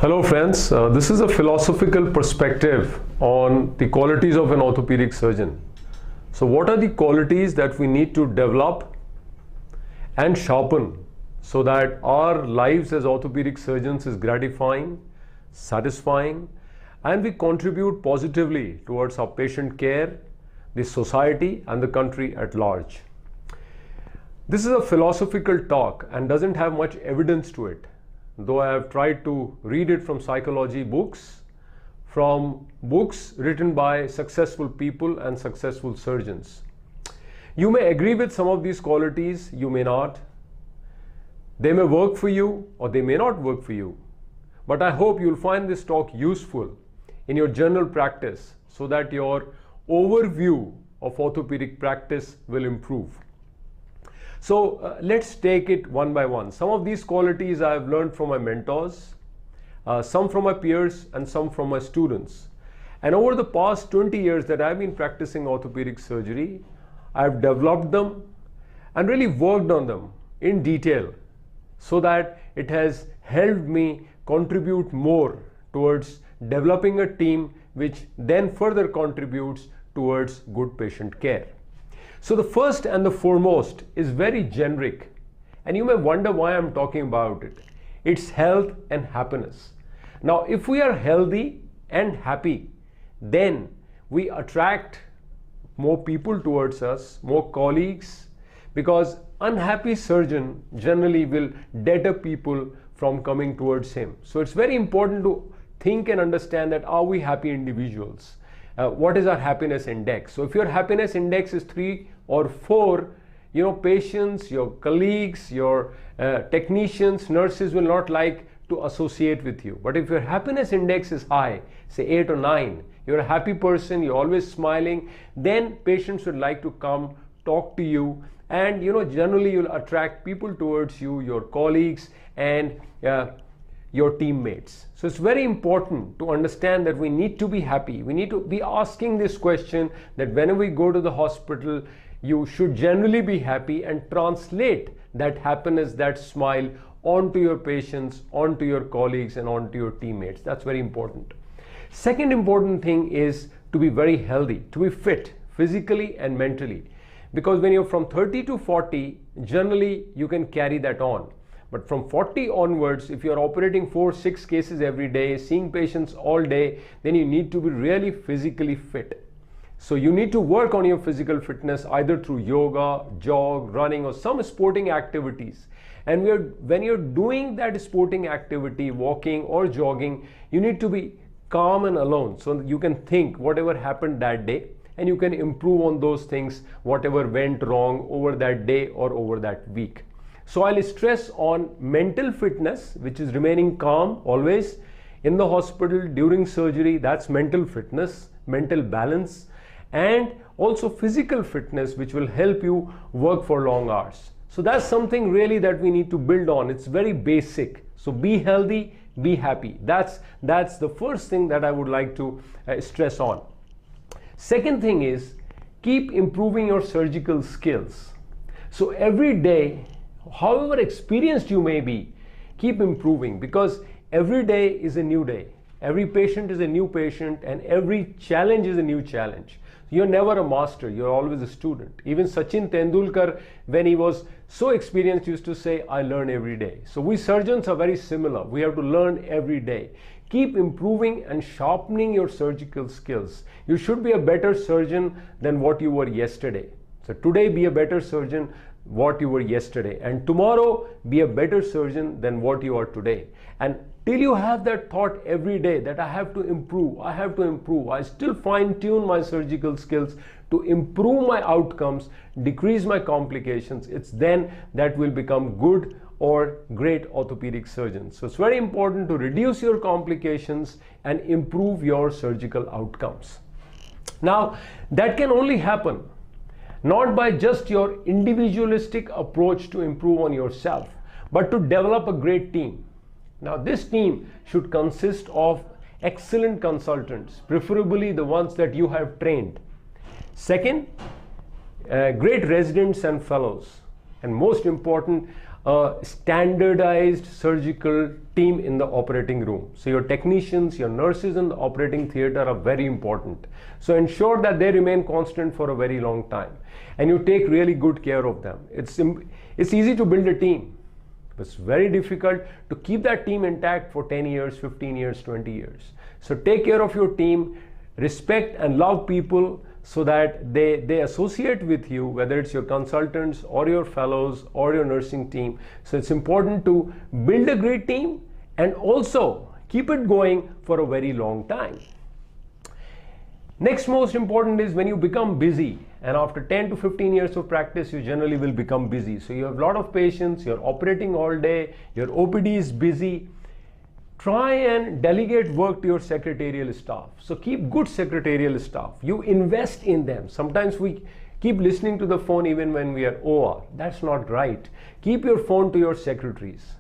Hello friends, this is a philosophical perspective on the qualities of an orthopedic surgeon. So what are the qualities that we need to develop and sharpen so that our lives as orthopedic surgeons is gratifying, satisfying, and we contribute positively towards our patient care, the society and the country at large. This is a philosophical talk and doesn't have much evidence to it, though I have tried to read it from psychology books, from books written by successful people and successful surgeons. You may agree with some of these qualities, you may not. They may work for you or they may not work for you. But I hope you'll find this talk useful in your general practice so that your overview of orthopedic practice will improve. So let's take it one by one. Some of these qualities I have learned from my mentors, some from my peers and some from my students. And over the past 20 years that I've been practicing orthopedic surgery, I've developed them and really worked on them in detail so that it has helped me contribute more towards developing a team which then further contributes towards good patient care. So the first and the foremost is very generic, and you may wonder why I'm talking about it. It's health and happiness. Now, if we are healthy and happy, then we attract more people towards us, more colleagues, because unhappy surgeon generally will deter people from coming towards him. So it's very important to think and understand that are we happy individuals? What is our happiness index? So if your happiness index is 3 or 4, patients, your colleagues, your technicians, nurses will not like to associate with you. But if your happiness index is high, say 8 or 9, you're a happy person, you're always smiling, then patients would like to come talk to you, and generally you'll attract people towards you, your colleagues and your teammates. So it's very important to understand that we need to be happy. We need to be asking this question that whenever we go to the hospital, you should generally be happy and translate that happiness, that smile onto your patients, onto your colleagues and onto your teammates. That's very important. Second important thing is to be very healthy, to be fit physically and mentally. Because when you're from 30 to 40, generally you can carry that on. But from 40 onwards, if you're operating 4-6 cases every day, seeing patients all day, then you need to be really physically fit. So you need to work on your physical fitness either through yoga, jog, running or some sporting activities. And when you're doing that sporting activity, walking or jogging, you need to be calm and alone so that you can think whatever happened that day and you can improve on those things, whatever went wrong over that day or over that week. So I'll stress on mental fitness, which is remaining calm always in the hospital during surgery. That's mental fitness, mental balance, and also physical fitness, which will help you work for long hours. So that's something really that we need to build on. It's very basic. So be healthy, be happy. That's the first thing that I would like to stress on. Second thing is keep improving your surgical skills. So every day, however experienced you may be, keep improving, because every day is a new day. Every patient is a new patient and every challenge is a new challenge. You're never a master, you're always a student. Even Sachin Tendulkar, when he was so experienced, used to say, I learn every day. So we surgeons are very similar. We have to learn every day. Keep improving and sharpening your surgical skills. You should be a better surgeon than what you were yesterday. So today be a better surgeon what you were yesterday, and tomorrow be a better surgeon than what you are today. And till you have that thought every day that I have to improve, I still fine tune my surgical skills to improve my outcomes, decrease my complications, it's then that will become good or great orthopedic surgeons. So it's very important to reduce your complications and improve your surgical outcomes. Now that can only happen not by just your individualistic approach to improve on yourself, but to develop a great team. Now this team should consist of excellent consultants, preferably the ones that you have trained. Second, great residents and fellows. And most important, a standardized surgical team in the operating room. So your technicians, your nurses in the operating theater are very important. So ensure that they remain constant for a very long time and you take really good care of them. It's easy to build a team. It's very difficult to keep that team intact for 10 years, 15 years, 20 years. So take care of your team, respect and love people so that they associate with you, whether it's your consultants or your fellows or your nursing team. So it's important to build a great team and also keep it going for a very long time. Next most important is when you become busy, and after 10 to 15 years of practice you generally will become busy. So you have a lot of patients, you're operating all day, your OPD is busy. Try and delegate work to your secretarial staff. So keep good secretarial staff. You invest in them. Sometimes we keep listening to the phone even when we are OR. That's not right. Keep your phone to your secretaries.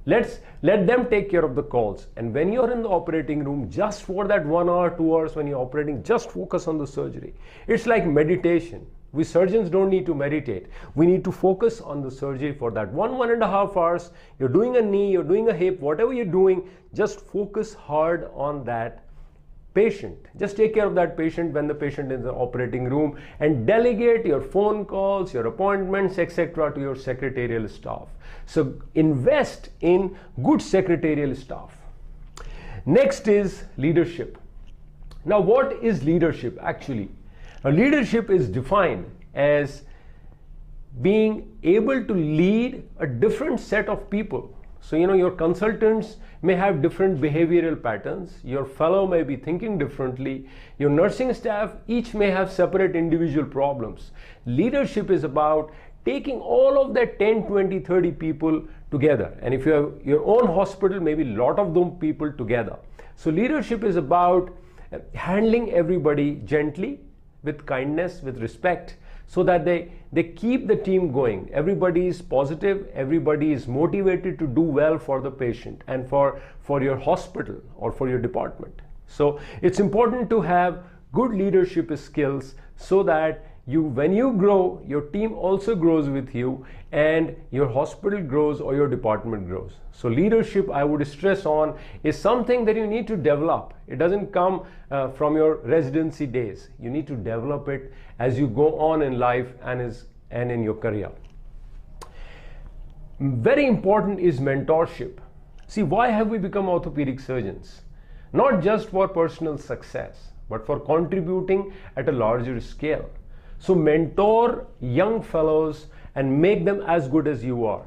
Let them take care of the calls. And when you're in the operating room, just for that 1 hour, 2 hours when you're operating, just focus on the surgery. It's like meditation. We surgeons don't need to meditate. We need to focus on the surgery for that 1.5 hours. You're doing a knee, you're doing a hip, whatever you're doing, just focus hard on that patient. Just take care of that patient when the patient is in the operating room and delegate your phone calls, your appointments, etc. to your secretarial staff. So invest in good secretarial staff. Next is leadership. Now what is leadership actually? Now, leadership is defined as being able to lead a different set of people. So, your consultants may have different behavioral patterns, your fellow may be thinking differently, your nursing staff each may have separate individual problems. Leadership is about taking all of that 10, 20, 30 people together. And if you have your own hospital, maybe a lot of them people together. So, leadership is about handling everybody gently, with kindness, with respect, so that they keep the team going. Everybody is positive, everybody is motivated to do well for the patient and for your hospital or for your department. So it's important to have good leadership skills so that when you grow, your team also grows with you and your hospital grows or your department grows. So leadership, I would stress on, is something that you need to develop. It doesn't come from your residency days. You need to develop it as you go on in life and in your career. Very important is mentorship. See, why have we become orthopedic surgeons? Not just for personal success, but for contributing at a larger scale. So mentor young fellows and make them as good as you are.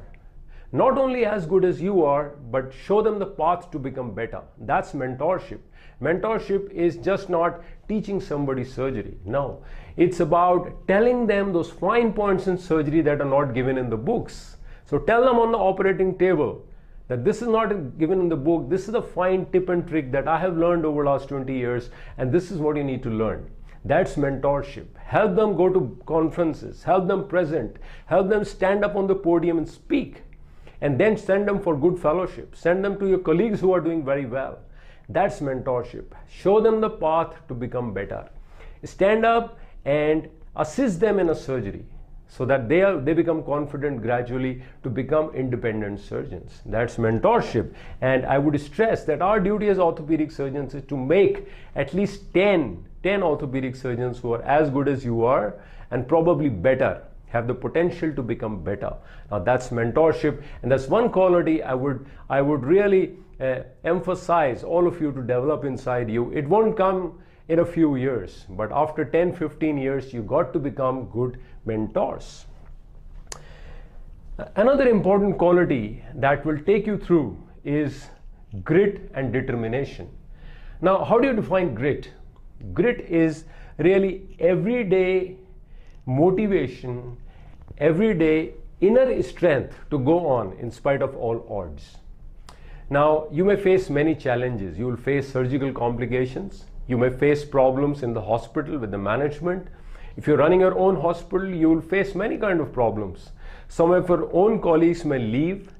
Not only as good as you are, but show them the path to become better. That's mentorship. Mentorship is just not teaching somebody surgery. No, it's about telling them those fine points in surgery that are not given in the books. So tell them on the operating table that this is not given in the book. This is a fine tip and trick that I have learned over the last 20 years, and this is what you need to learn. That's mentorship. Help them go to conferences, help them present, help them stand up on the podium and speak, and then send them for good fellowship. Send them to your colleagues who are doing very well. That's mentorship. Show them the path to become better. Stand up and assist them in a surgery so that they become confident gradually to become independent surgeons. That's mentorship. And I would stress that our duty as orthopedic surgeons is to make at least 10 orthopedic surgeons who are as good as you are and probably better, have the potential to become better. Now that's mentorship, and that's one quality I would really emphasize all of you to develop inside you. It won't come in a few years, but after 10-15 years you got to become good mentors. Another important quality that will take you through is grit and determination. Now, how do you define grit? Grit is really everyday motivation, everyday inner strength to go on in spite of all odds. Now, you may face many challenges. You will face surgical complications. You may face problems in the hospital with the management. If you're running your own hospital, you will face many kind of problems. Some of your own colleagues may leave.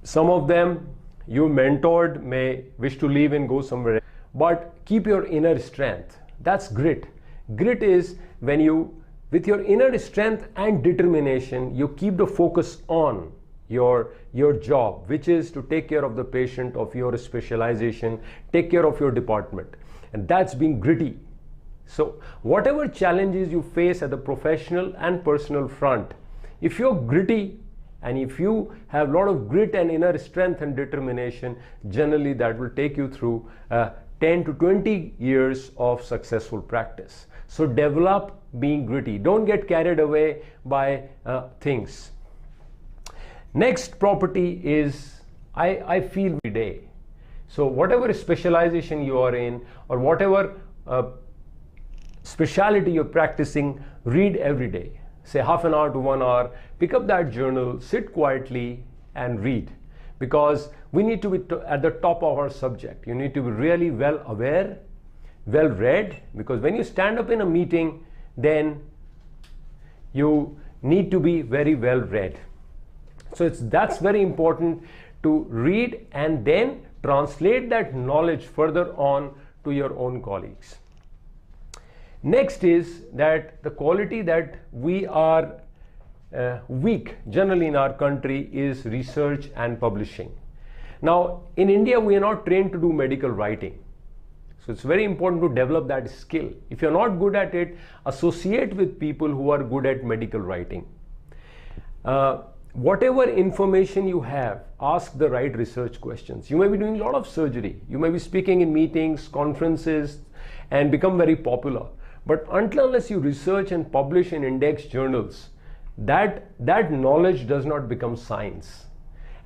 Some of them you mentored may wish to leave and go somewhere else. But keep your inner strength. That's grit. Grit is when you, with your inner strength and determination, you keep the focus on your job, which is to take care of the patient, of your specialization, take care of your department, and that's being gritty. So whatever challenges you face at the professional and personal front, if you're gritty and if you have a lot of grit and inner strength and determination, generally that will take you through 10 to 20 years of successful practice. So develop being gritty. Don't get carried away by things. Next property is I feel every day. So whatever specialization you are in, or whatever specialty you're practicing, read every day. Say half an hour to 1 hour, pick up that journal, sit quietly and read, because we need to be at the top of our subject. You need to be really well aware, well read, because when you stand up in a meeting, then you need to be very well read. So that's very important to read and then translate that knowledge further on to your own colleagues. Next is that the quality that we are weak generally in our country is research and publishing. Now in India we are not trained to do medical writing. So it's very important to develop that skill. If you're not good at it, associate with people who are good at medical writing. Whatever information you have, ask the right research questions. You may be doing a lot of surgery. You may be speaking in meetings, conferences, and become very popular. But until unless you research and publish in index journals, that knowledge does not become science.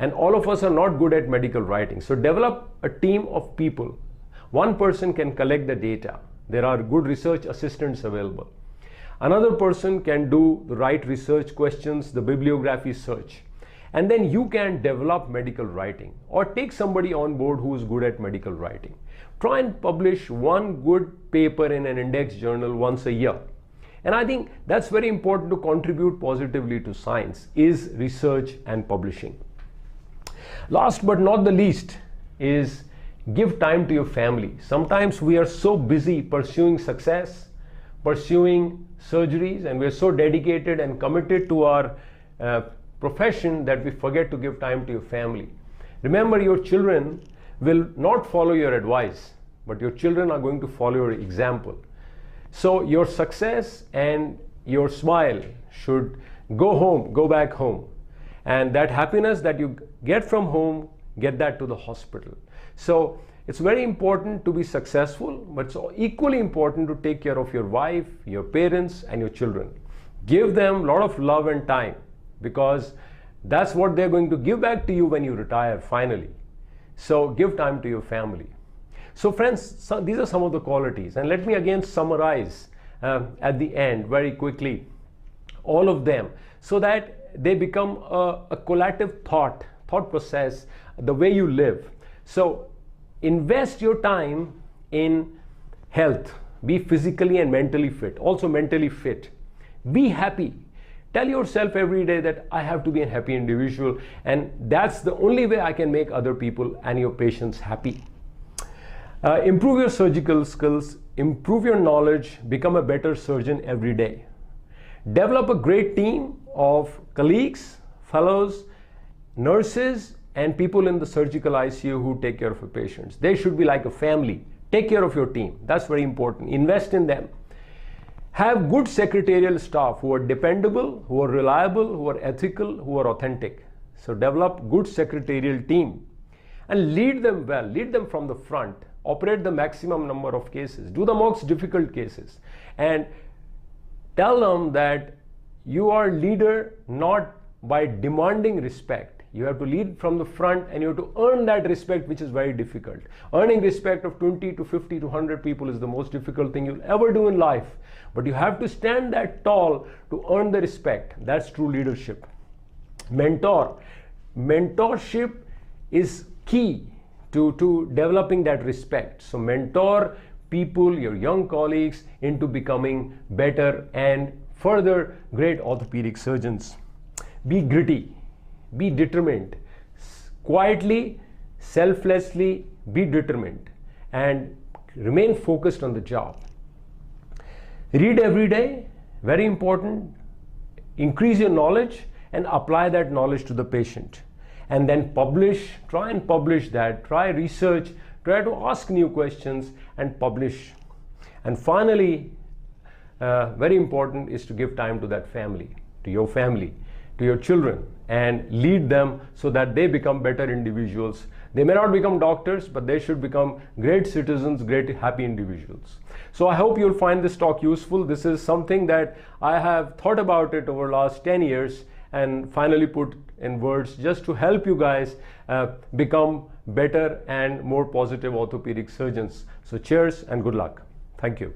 And all of us are not good at medical writing. So develop a team of people. One person can collect the data. There are good research assistants available. Another person can do the right research questions, the bibliography search. And then you can develop medical writing, or take somebody on board who is good at medical writing. Try and publish one good paper in an index journal once a year. And I think that's very important to contribute positively to science, is research and publishing. Last but not the least is give time to your family. Sometimes we are so busy pursuing success, pursuing surgeries, and we're so dedicated and committed to our profession that we forget to give time to your family. Remember, your children will not follow your advice, but your children are going to follow your example. So your success and your smile should go back home, and that happiness that you get from home, get that to the hospital. So it's very important to be successful, but it's equally important to take care of your wife, your parents, and your children. Give them a lot of love and time, because that's what they're going to give back to you when you retire finally. So give time to your family. So friends, these are some of the qualities, and let me again summarize at the end very quickly all of them, so that they become a collative thought process, the way you live. So invest your time in health. Be physically and mentally fit. Also mentally fit. Be happy. Tell yourself every day that I have to be a happy individual, and that's the only way I can make other people and your patients happy. Improve your surgical skills, improve your knowledge, become a better surgeon every day. Develop a great team of colleagues, fellows, nurses, and people in the surgical ICU who take care of your patients. They should be like a family. Take care of your team. That's very important. Invest in them. Have good secretarial staff who are dependable, who are reliable, who are ethical, who are authentic. So develop good secretarial team and lead them well. Lead them from the front. Operate the maximum number of cases. Do the most difficult cases. And tell them that you are leader not by demanding respect. You have to lead from the front, and you have to earn that respect, which is very difficult. Earning respect of 20 to 50 to 100 people is the most difficult thing you'll ever do in life. But you have to stand that tall to earn the respect. That's true leadership. Mentor. Mentorship is key to developing that respect. So mentor people, your young colleagues, into becoming better and further great orthopedic surgeons. Be gritty. Be determined. Quietly, selflessly, be determined, and remain focused on the job. Read every day, very important. Increase your knowledge and apply that knowledge to the patient. And then publish, try and publish that, try research, try to ask new questions and publish. And finally, very important is to give time to that family, to your children, and lead them so that they become better individuals. They may not become doctors, but they should become great citizens, great happy individuals. So I hope you'll find this talk useful. This is something that I have thought about it over the last 10 years and finally put in words just to help you guys become better and more positive orthopedic surgeons. So cheers and good luck. Thank you.